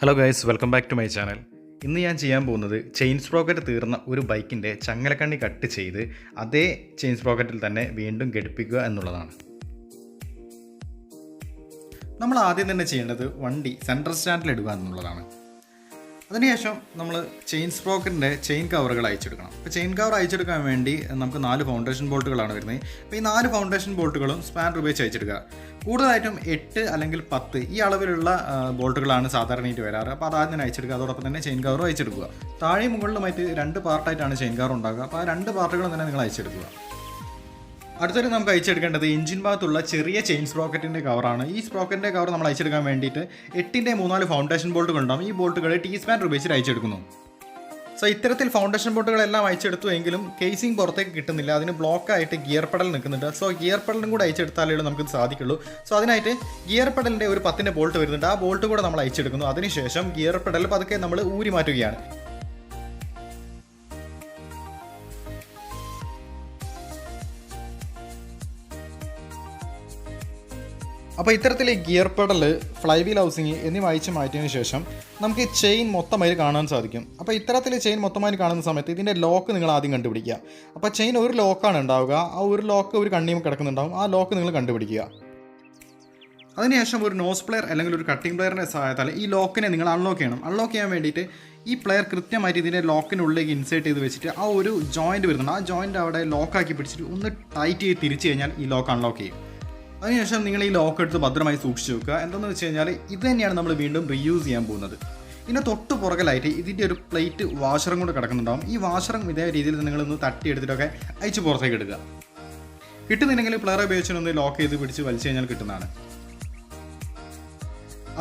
Hello guys, welcome back to my channel. ഇന്ന് ഞാൻ ചെയ്യാൻ പോകുന്നത് ചെയിൻ സ്പ്രോക്കറ്റ് തീർന്ന ഒരു ബൈക്കിൻ്റെ ചങ്ങലക്കണ്ണി കട്ട് ചെയ്ത് അതേ ചെയിൻ സ്പ്രോക്കറ്റിൽ തന്നെ വീണ്ടും ഘടിപ്പിക്കുക എന്നുള്ളതാണ്. നമ്മൾ ആദ്യം തന്നെ ചെയ്യേണ്ടത് വണ്ടി സെൻട്രൽ സ്റ്റാൻഡിൽ ഇടുക എന്നുള്ളതാണ്. അതിനുശേഷം നമ്മൾ ചെയിൻ സ്പ്രോക്കറ്റിൻ്റെ ചെയിൻ കവറുകൾ അയച്ചെടുക്കണം. അപ്പോൾ ചെയിൻ കവർ അയച്ചെടുക്കാൻ വേണ്ടി നമുക്ക് 4 ഫൗണ്ടേഷൻ ബോൾട്ടുകളാണ് വരുന്നത്. അപ്പോൾ ഈ 4 ഫൗണ്ടേഷൻ ബോൾട്ടുകളും സ്പാനർ ഉപയോഗിച്ച് അയച്ചെടുക്കുക. കൂടുതലായിട്ടും 8 അല്ലെങ്കിൽ 10 ഈ അളവിലുള്ള ബോൾട്ടുകളാണ് സാധാരണയായിട്ട് വരാറ്. അപ്പോൾ അത് ആദ്യം അയച്ചെടുക്കുക. അതോടൊപ്പം തന്നെ ചെയിൻ കവറും അയച്ചെടുക്കുക. താഴെ മുകളിലുമായിട്ട് 2 പാർട്ടായിട്ടാണ് ചെയിൻ കവർ ഉണ്ടാകുക. അപ്പോൾ ആ 2 പാർട്ടുകളും തന്നെ നിങ്ങൾ അയച്ചെടുക്കുക. അടുത്തൊരു നമുക്ക് അയച്ചെടുക്കേണ്ടത് എഞ്ചിൻ ഭാഗത്തുള്ള ചെറിയ ചെയിൻ സ്പ്രോക്കറ്റിൻ്റെ കവറാണ്. ഈ സ്പ്രോക്കറ്റിൻ്റെ കവർ നമ്മൾ അയച്ചെടുക്കാൻ വേണ്ടിയിട്ട് 8ൻ്റെ 3-4 ഫൗണ്ടേഷൻ ബോൾട്ടുകൾ ഉണ്ടാകും. ഈ ബോൾട്ടുകൾ ടീ സ്പാനർ ഉപയോഗിച്ച് അയച്ചെടുക്കുന്നു. സോ ഇത്തരത്തിൽ ഫൗണ്ടേഷൻ ബോൾട്ടുകളെല്ലാം അയച്ചെടുത്തു എങ്കിലും കേസിംഗ് പുറത്തേക്ക് കിട്ടുന്നില്ല. അതിന് ബ്ലോക്കായിട്ട് ഗിയർ പെഡൽ നിൽക്കുന്നുണ്ട്. സോ ഗിയർ പെഡലും കൂടെ അയച്ചെടുത്താലേ നമുക്ക് സാധിക്കുള്ളൂ. സോ അതിനായിട്ട് ഗിയർ പെഡലിൻ്റെ ഒരു 10ൻ്റെ ബോൾട്ട് വരുന്നുണ്ട്. ആ ബോൾട്ട് കൂടെ നമ്മൾ അയച്ചെടുക്കുന്നു. അതിനുശേഷം ഗിയർ പെഡൽ പതുക്കെ നമ്മൾ ഊരി മാറ്റുകയാണ്. അപ്പോൾ ഇത്തരത്തിൽ gear pedal, fly wheel housing എന്നിവ അയച്ച് മാറ്റിയതിന് ശേഷം നമുക്ക് ചെയിൻ മൊത്തമായി കാണാൻ സാധിക്കും. അപ്പോൾ ഇത്തരത്തിൽ ചെയിൻ മൊത്തമായി കാണുന്ന സമയത്ത് ഇതിൻ്റെ ലോക്ക് നിങ്ങൾ ആദ്യം കണ്ടുപിടിക്കുക. അപ്പോൾ ചെയിൻ ഒരു ലോക്കാണ് ഉണ്ടാവുക. ആ ഒരു ലോക്ക് ഒരു കണ്ണിയും കിടക്കുന്നുണ്ടാവും. ആ ലോക്ക് നിങ്ങൾ കണ്ടുപിടിക്കുക. അതിനുശേഷം ഒരു നോസ് പ്ലെയർ അല്ലെങ്കിൽ ഒരു കട്ടിംഗ് പ്ലെയറിൻ്റെ സഹായത്താൽ ഈ ലോക്കിനെ നിങ്ങൾ അൺലോക്ക് ചെയ്യണം. അൺലോക്ക് ചെയ്യാൻ വേണ്ടിയിട്ട് ഈ പ്ലെയർ കൃത്യമായിട്ട് ഇതിൻ്റെ ലോക്കിനുള്ളിലേക്ക് ഇൻസേർട്ട് ചെയ്ത് വെച്ചിട്ട് ആ ഒരു ജോയിൻറ്റ് വരുന്നുണ്ട്. ആ ജോയിൻറ്റ് അവിടെ ലോക്കാക്കി പിടിച്ചിട്ട് ഒന്ന് ടൈറ്റ് ചെയ്ത് തിരിച്ച് കഴിഞ്ഞാൽ ഈ ലോക്ക് അൺലോക്ക് ചെയ്യും. അതിനുശേഷം നിങ്ങൾ ഈ ലോക്ക് എടുത്ത് ഭദ്രമായി സൂക്ഷിച്ച് വെക്കുക. എന്താണെന്ന് വെച്ച് കഴിഞ്ഞാൽ ഇത് തന്നെയാണ് നമ്മൾ വീണ്ടും റീയൂസ് ചെയ്യാൻ പോകുന്നത്. ഇതിൻ്റെ തൊട്ട് പുറകിലായിട്ട് ഇതിൻ്റെ ഒരു പ്ലേറ്റ് വാഷറും കൂടെ കിടക്കുന്നുണ്ടാവും. ഈ വാഷറും ഇതേ രീതിയിൽ നിങ്ങളൊന്ന് തട്ടിയെടുത്തിട്ടൊക്കെ അയച്ച് പുറത്തേക്ക് എടുക്കുക. കിട്ടുന്നില്ലെങ്കിൽ പ്ലെയർ ഉപയോഗിച്ചൊന്ന് ലോക്ക് ചെയ്ത് പിടിച്ച് വലിച്ചു കഴിഞ്ഞാൽ കിട്ടുന്നതാണ്.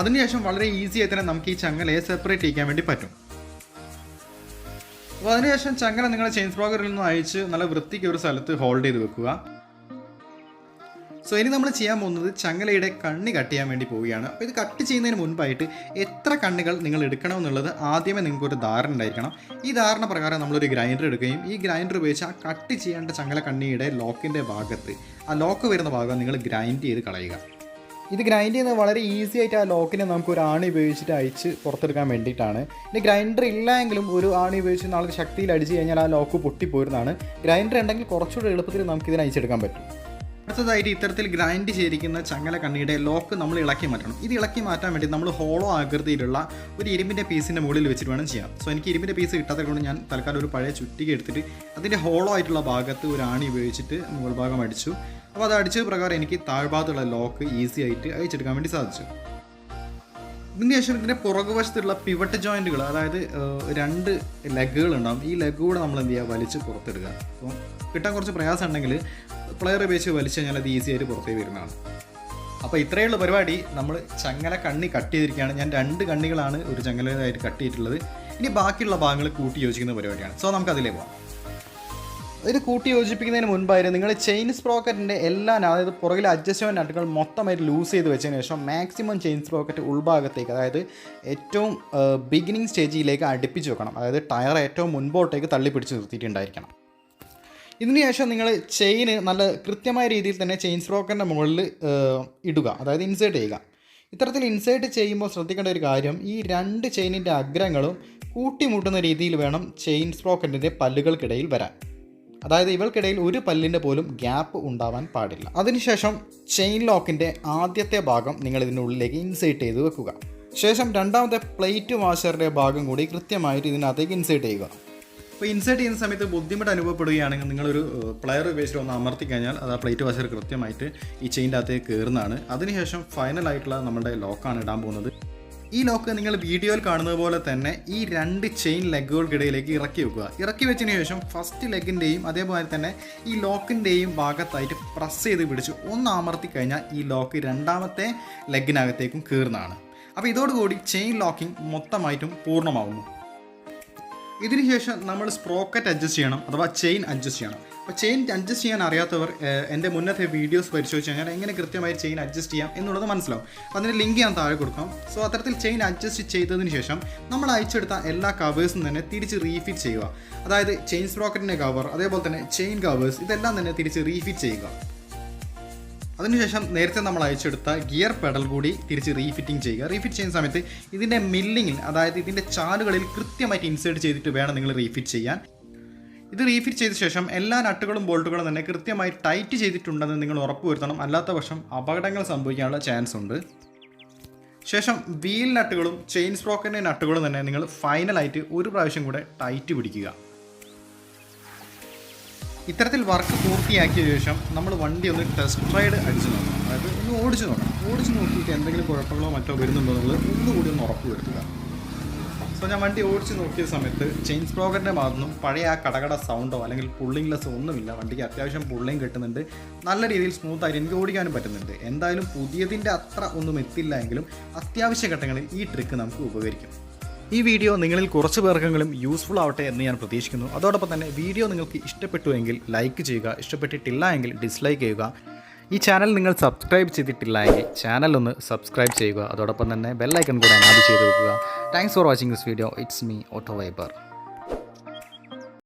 അതിനുശേഷം വളരെ ഈസി ആയി തന്നെ നമുക്ക് ഈ ചങ്ങലയെ സെപ്പറേറ്റ് ചെയ്യാൻ വേണ്ടി പറ്റും. അപ്പോൾ അതിനുശേഷം ചങ്ങല നിങ്ങൾ ചെയിൻ സ്പ്രോക്കറ്റിൽ നിന്ന് അയച്ച് നല്ല വൃത്തിക്ക് ഒരു സ്ഥലത്ത് ഹോൾഡ് ചെയ്ത് വെക്കുക. സോ ഇനി നമ്മൾ ചെയ്യാൻ പോകുന്നത് ചങ്ങലയുടെ കണ്ണി കട്ട് ചെയ്യാൻ വേണ്ടി പോവുകയാണ്. അപ്പോൾ ഇത് കട്ട് ചെയ്യുന്നതിന് മുൻപായിട്ട് എത്ര കണ്ണികൾ നിങ്ങൾ എടുക്കണമെന്നുള്ളത് ആദ്യമേ നിങ്ങൾക്കൊരു ധാരണ ഉണ്ടായിരിക്കണം. ഈ ധാരണ പ്രകാരം നമ്മളൊരു ഗ്രൈൻഡർ എടുക്കുകയും ഈ ഗ്രൈൻഡർ ഉപയോഗിച്ച് ആ കട്ട് ചെയ്യേണ്ട ചങ്ങല കണ്ണിയുടെ ലോക്കിൻ്റെ ഭാഗത്ത് ആ ലോക്ക് വരുന്ന ഭാഗം നിങ്ങൾ ഗ്രൈൻഡ് ചെയ്ത് കളയുക. ഇത് ഗ്രൈൻഡ് ചെയ്യുന്നത് വളരെ ഈസി ആയിട്ട് ആ ലോക്കിനെ നമുക്ക് ഒരു ആണി ഉപയോഗിച്ചിട്ട് അയച്ച് പുറത്തെടുക്കാൻ വേണ്ടിയിട്ടാണ്. ഇനി ഗ്രൈൻഡർ ഇല്ല എങ്കിലും ഒരു ആണി ഉപയോഗിച്ച് നാളെ ശക്തിയിൽ അടിച്ച് കഴിഞ്ഞാൽ ആ ലോക്ക് പൊട്ടിപ്പോരുന്നതാണ്. ഗ്രൈൻഡർ ഉണ്ടെങ്കിൽ കുറച്ചുകൂടി എളുപ്പത്തിൽ നമുക്ക് ഇതിനെ അയച്ചെടുക്കാൻ പറ്റും. അടുത്തതായിട്ട് ഇത്തരത്തിൽ ഗ്രൈൻഡ് ചെയ്തിരിക്കുന്ന ചങ്ങല കണ്ണിയുടെ ലോക്ക് നമ്മൾ ഇളക്കി മാറ്റണം. ഇത് ഇളക്കി മാറ്റാൻ വേണ്ടി നമ്മൾ ഹോളോ ആകൃതിയിലുള്ള ഒരു ഇരുമ്പിൻ്റെ പീസിൻ്റെ മുകളിൽ വെച്ചിട്ട് വേണം ചെയ്യാം. സോ എനിക്ക് ഇരുമ്പിൻ്റെ പീസ് കിട്ടാത്തത് കൊണ്ട് ഞാൻ തൽക്കാലം ഒരു പഴയ ചുറ്റിക എടുത്തിട്ട് അതിൻ്റെ ഹോളോ ആയിട്ടുള്ള ഭാഗത്ത് ഒരു ആണി ഉപയോഗിച്ചിട്ട് മുകൾ ഭാഗം അടിച്ചു. അപ്പോൾ അത് അടിച്ചത് പ്രകാരം എനിക്ക് താഴ്ഭാഗത്തുള്ള ലോക്ക് ഈസി ആയിട്ട് അയച്ചെടുക്കാൻ വേണ്ടി സാധിച്ചു. ഇതിനുശേഷം ഇതിൻ്റെ പുറകുവശത്തുള്ള പിവട്ട് ജോയിൻറ്റുകൾ, അതായത് 2 ലെഗുകൾ ഉണ്ടാകും. ഈ ലെഗ് കൂടെ നമ്മൾ എന്ത് ചെയ്യുക, വലിച്ച് പുറത്തെടുക്കുക. അപ്പോൾ കിട്ടാൻ കുറച്ച് പ്രയാസം ഉണ്ടെങ്കിൽ പ്ലെയർ ഉപയോഗിച്ച് വലിച്ചു കഴിഞ്ഞാൽ അത് ഈസി ആയിട്ട് പുറത്തേക്ക് വരുന്നതാണ്. അപ്പോൾ ഇത്രയുള്ള പരിപാടി. നമ്മൾ ചങ്ങല കണ്ണി കട്ട് ചെയ്തിരിക്കുകയാണ്. ഞാൻ 2 കണ്ണികളാണ് ഒരു ചങ്ങലയായിട്ട് കട്ട് ചെയ്തിട്ടുള്ളത്. ഇനി ബാക്കിയുള്ള ഭാഗങ്ങൾ കൂട്ടി യോജിക്കുന്ന പരിപാടിയാണ്. സോ നമുക്ക് അതിലേക്ക് പോകാം. ഇത് കൂട്ടി യോജിപ്പിക്കുന്നതിന് മുൻപായിട്ട് നിങ്ങൾ ചെയിൻ സ്പ്രോക്കറ്റിൻ്റെ അതായത് പുറകിലെ അഡ്ജസ്റ്റ്മെൻറ്റ് നട്ടുകൾ മൊത്തമായിട്ട് ലൂസ് ചെയ്ത് വെച്ചതിന് ശേഷം മാക്സിമം ചെയിൻ സ്പ്രോക്കറ്റ് ഉൾഭാഗത്തേക്ക്, അതായത് ഏറ്റവും ബിഗിനിങ് സ്റ്റേജിലേക്ക് അടുപ്പിച്ച് വെക്കണം. അതായത് ടയർ ഏറ്റവും മുൻപോട്ടേക്ക് തള്ളിപ്പിടിച്ച് നിർത്തിയിട്ടുണ്ടായിരിക്കണം. ഇതിനുശേഷം നിങ്ങൾ ചെയിന് നല്ല കൃത്യമായ രീതിയിൽ തന്നെ ചെയിൻ സ്പ്രോക്കറ്റിൻ്റെ മുകളിൽ ഇടുക, അതായത് ഇൻസേർട്ട് ചെയ്യുക. ഇത്തരത്തിൽ ഇൻസേർട്ട് ചെയ്യുമ്പോൾ ശ്രദ്ധിക്കേണ്ട ഒരു കാര്യം, ഈ 2 ചെയിനിൻ്റെ അഗ്രങ്ങളും കൂട്ടിമുട്ടുന്ന രീതിയിൽ വേണം ചെയിൻ സ്പ്രോക്കറ്റിൻ്റെ പല്ലുകൾക്കിടയിൽ വരാൻ. അതായത് ഇവൾക്കിടയിൽ ഒരു പല്ലിൻ്റെ പോലും ഗ്യാപ്പ് ഉണ്ടാവാൻ പാടില്ല. അതിനുശേഷം ചെയിൻ ലോക്കിൻ്റെ ആദ്യത്തെ ഭാഗം നിങ്ങൾ ഇതിൻ്റെ ഉള്ളിലേക്ക് ഇൻസേർട്ട് ചെയ്ത് വെക്കുക. ശേഷം രണ്ടാമത്തെ പ്ലേറ്റ് വാഷറിൻ്റെ ഭാഗം കൂടി കൃത്യമായിട്ട് ഇതിനകത്തേക്ക് ഇൻസേർട്ട് ചെയ്യുക. അപ്പോൾ ഇൻസേർട്ട് ചെയ്യുന്ന സമയത്ത് ബുദ്ധിമുട്ട് അനുഭവപ്പെടുകയാണെങ്കിൽ നിങ്ങളൊരു പ്ലെയർ ഉപയോഗിച്ചിട്ട് ഒന്ന് അമർത്തി കഴിഞ്ഞാൽ അത് ആ പ്ലേറ്റ് വാഷർ കൃത്യമായിട്ട് ഈ ചെയിൻ്റെ അകത്തേക്ക് കയറുന്നതാണ്. അതിനുശേഷം ഫൈനലായിട്ടുള്ള നമ്മുടെ ലോക്കാണ് ഇടാൻ പോകുന്നത്. ഈ ലോക്ക് നിങ്ങൾ വീഡിയോയിൽ കാണുന്നത് പോലെ തന്നെ ഈ 2 ചെയിൻ ലെഗുകൾക്കിടയിലേക്ക് ഇറക്കി വെക്കുക. ഇറക്കി വെച്ചതിന് ശേഷം ഫസ്റ്റ് ലെഗിൻ്റെയും അതേപോലെ തന്നെ ഈ ലോക്കിൻ്റെയും ഭാഗത്തായിട്ട് പ്രസ് ചെയ്ത് പിടിച്ച് ഒന്ന് അമർത്തി കഴിഞ്ഞാൽ ഈ ലോക്ക് രണ്ടാമത്തെ ലെഗിനകത്തേക്കും കയറുന്നതാണ്. അപ്പോൾ ഇതോടുകൂടി ചെയിൻ ലോക്കിംഗ് മൊത്തമായിട്ടും പൂർണ്ണമാവുന്നു. ഇതിനുശേഷം നമ്മൾ സ്പ്രോക്കറ്റ് അഡ്ജസ്റ്റ് ചെയ്യണം, അഥവാ ചെയിൻ അഡ്ജസ്റ്റ് ചെയ്യണം. അപ്പോൾ ചെയിൻ അഡ്ജസ്റ്റ് ചെയ്യാൻ അറിയാത്തവർ എൻ്റെ മുന്നത്തെ വീഡിയോസ് പരിശോധിച്ച് കഴിഞ്ഞാൽ എങ്ങനെ കൃത്യമായി ചെയിൻ അഡ്ജസ്റ്റ് ചെയ്യാം എന്നുള്ളത് മനസ്സിലാവും. അപ്പോൾ അതിൻ്റെ ലിങ്ക് ഞാൻ താഴെ കൊടുക്കാം. സോ അത്തരത്തിൽ ചെയിൻ അഡ്ജസ്റ്റ് ചെയ്തതിന് ശേഷം നമ്മൾ അയച്ചെടുത്ത എല്ലാ കവേഴ്സും തന്നെ തിരിച്ച് റീഫിറ്റ് ചെയ്യുക. അതായത് ചെയിൻ സ്പ്രോക്കറ്റിൻ്റെ കവർ, അതേപോലെ തന്നെ ചെയിൻ കവേഴ്സ്, ഇതെല്ലാം തന്നെ തിരിച്ച് റീഫിറ്റ് ചെയ്യുക. അതിനുശേഷം നേരത്തെ നമ്മൾ അയച്ചെടുത്ത ഗിയർ പെഡൽ കൂടി തിരിച്ച് റീഫിറ്റിംഗ് ചെയ്യുക. റീഫിറ്റ് ചെയ്യുന്ന സമയത്ത് ഇതിൻ്റെ മില്ലിങ്ങിൽ, അതായത് ഇതിൻ്റെ ചാലുകളിൽ കൃത്യമായിട്ട് ഇൻസേർട്ട് ചെയ്തിട്ട് വേണം നിങ്ങൾ റീഫിറ്റ് ചെയ്യാൻ. ഇത് റീഫിറ്റ് ചെയ്ത ശേഷം എല്ലാ നട്ടുകളും ബോൾട്ടുകളും തന്നെ കൃത്യമായി ടൈറ്റ് ചെയ്തിട്ടുണ്ടെന്ന് നിങ്ങൾ ഉറപ്പുവരുത്തണം. അല്ലാത്ത പക്ഷം അപകടങ്ങൾ സംഭവിക്കാനുള്ള ചാൻസ് ഉണ്ട്. ശേഷം വീൽ നട്ടുകളും ചെയിൻ സ്പ്രോക്കറ്റിൻ്റെ നട്ടുകളും തന്നെ നിങ്ങൾ ഫൈനലായിട്ട് ഒരു പ്രാവശ്യം കൂടെ ടൈറ്റ് പിടിക്കുക. ഇത്തരത്തിൽ വർക്ക് പൂർത്തിയാക്കിയ ശേഷം നമ്മൾ വണ്ടി ഒന്ന് ടെസ്റ്റ് റൈഡ് അടിച്ചു നോക്കണം. അതായത് ഒന്ന് ഓടിച്ചു നോക്കണം. ഓടിച്ച് നോക്കിയിട്ട് എന്തെങ്കിലും കുഴപ്പങ്ങളോ മറ്റോ വരുന്നുണ്ടോ എന്നുള്ളത് ഒന്നുകൂടി ഒന്ന് ഉറപ്പ് വരുത്തുക. സോ ഞാൻ വണ്ടി ഓടിച്ച് നോക്കിയ സമയത്ത് ചെയിൻ സ്പ്രോക്കറ്റിൻ്റെ ഭാഗത്തുനിന്നും പഴയ ആ കടകട സൗണ്ടോ അല്ലെങ്കിൽ പുള്ളിംഗ് ലെസ്സോ ഒന്നുമില്ല. വണ്ടിക്ക് അത്യാവശ്യം പുള്ളിങ് കിട്ടുന്നുണ്ട്. നല്ല രീതിയിൽ സ്മൂത്തായിട്ട് എനിക്ക് ഓടിക്കാനും പറ്റുന്നുണ്ട്. എന്തായാലും പുതിയതിൻ്റെ അത്ര ഒന്നും എത്തില്ല എങ്കിലും അത്യാവശ്യ ഘട്ടങ്ങളിൽ ഈ ട്രിക്ക് നമുക്ക് ഉപകരിക്കും. ഈ വീഡിയോ നിങ്ങളിൽ കുറച്ച് പേർക്കെങ്കിലും യൂസ്ഫുൾ ആവട്ടെ എന്ന് ഞാൻ പ്രതീക്ഷിക്കുന്നു. അതോടൊപ്പം തന്നെ വീഡിയോ നിങ്ങൾക്ക് ഇഷ്ടപ്പെട്ടുവെങ്കിൽ ലൈക്ക് ചെയ്യുക, ഇഷ്ടപ്പെട്ടിട്ടില്ല എങ്കിൽ ഡിസ്ലൈക്ക് ചെയ്യുക. ഈ ചാനൽ നിങ്ങൾ സബ്സ്ക്രൈബ് ചെയ്തിട്ടില്ല എങ്കിൽ ചാനൽ ഒന്ന് സബ്സ്ക്രൈബ് ചെയ്യുക. അതോടൊപ്പം തന്നെ ബെൽ ഐക്കൺ കൂടെ എനാബിൾ ചെയ്ത് വെക്കുക. Thanks for watching this video. It's me auto Viber.